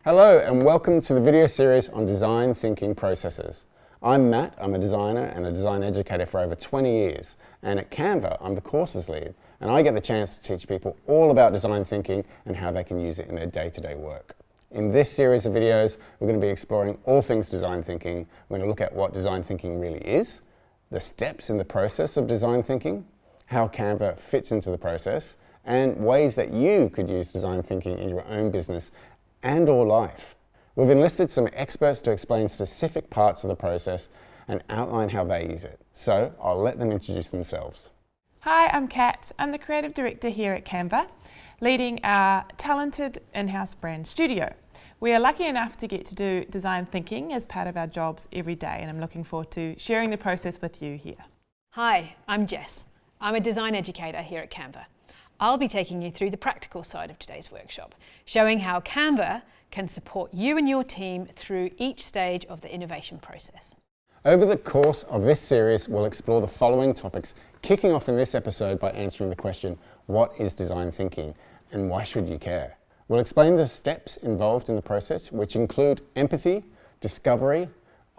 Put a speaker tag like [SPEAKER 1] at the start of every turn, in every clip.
[SPEAKER 1] Hello and welcome to the video series on design thinking processes. I'm Matt, I'm a designer and a design educator for over 20 years, and at Canva I'm the courses lead, and I get the chance to teach people all about design thinking and how they can use it in their day-to-day work. In this series of videos we're going to be exploring all things design thinking. We're going to look at what design thinking really is, the steps in the process of design thinking, how Canva fits into the process, and ways that you could use design thinking in your own business and or life. We've enlisted some experts to explain specific parts of the process and outline how they use it. So I'll let them introduce themselves.
[SPEAKER 2] Hi, I'm Kat. I'm the Creative Director here at Canva, leading our talented in-house brand studio. We are lucky enough to get to do design thinking as part of our jobs every day, and I'm looking forward to sharing the process with you here.
[SPEAKER 3] Hi, I'm Jess. I'm a design educator here at Canva. I'll be taking you through the practical side of today's workshop, showing how Canva can support you and your team through each stage of the innovation process.
[SPEAKER 1] Over the course of this series, we'll explore the following topics, kicking off in this episode by answering the question, what is design thinking and why should you care? We'll explain the steps involved in the process, which include empathy, discovery,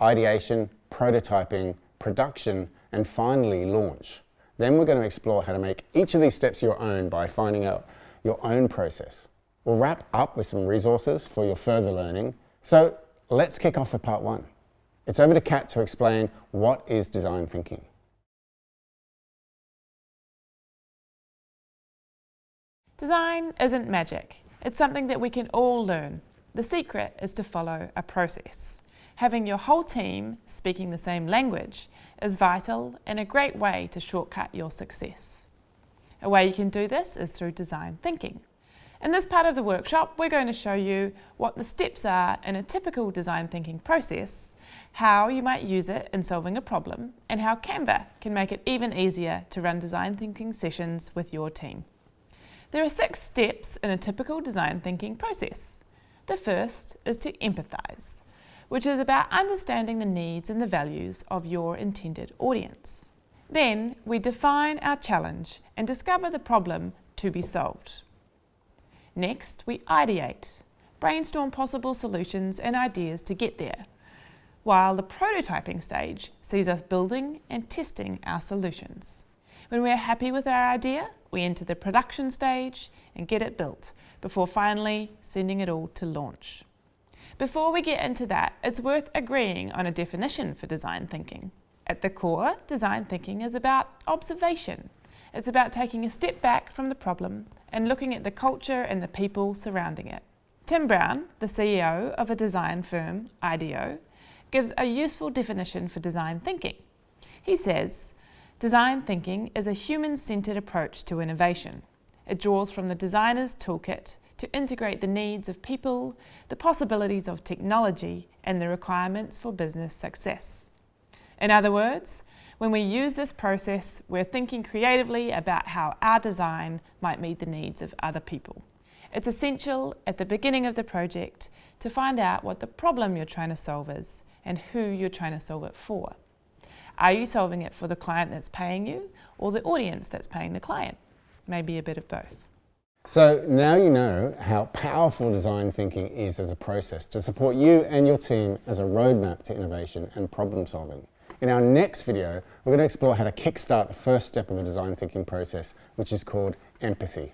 [SPEAKER 1] ideation, prototyping, production, and finally launch. Then we're going to explore how to make each of these steps your own by finding out your own process. We'll wrap up with some resources for your further learning. So let's kick off with part one. It's over to Kat to explain what is design thinking.
[SPEAKER 2] Design isn't magic. It's something that we can all learn. The secret is to follow a process. Having your whole team speaking the same language is vital and a great way to shortcut your success. A way you can do this is through design thinking. In this part of the workshop, we're going to show you what the steps are in a typical design thinking process, how you might use it in solving a problem, and how Canva can make it even easier to run design thinking sessions with your team. There are 6 steps in a typical design thinking process. The first is to empathize, which is about understanding the needs and the values of your intended audience. Then we define our challenge and discover the problem to be solved. Next, we ideate, brainstorm possible solutions and ideas to get there, while the prototyping stage sees us building and testing our solutions. When we are happy with our idea, we enter the production stage and get it built, before finally sending it all to launch. Before we get into that, it's worth agreeing on a definition for design thinking. At the core, design thinking is about observation. It's about taking a step back from the problem and looking at the culture and the people surrounding it. Tim Brown, the CEO of a design firm, IDEO, gives a useful definition for design thinking. He says, design thinking is a human-centered approach to innovation. It draws from the designer's toolkit to integrate the needs of people, the possibilities of technology, and the requirements for business success. In other words, when we use this process, we're thinking creatively about how our design might meet the needs of other people. It's essential at the beginning of the project to find out what the problem you're trying to solve is and who you're trying to solve it for. Are you solving it for the client that's paying you or the audience that's paying the client? Maybe a bit of both.
[SPEAKER 1] So now you know how powerful design thinking is as a process to support you and your team as a roadmap to innovation and problem solving. In our next video, we're going to explore how to kickstart the first step of the design thinking process, which is called empathy.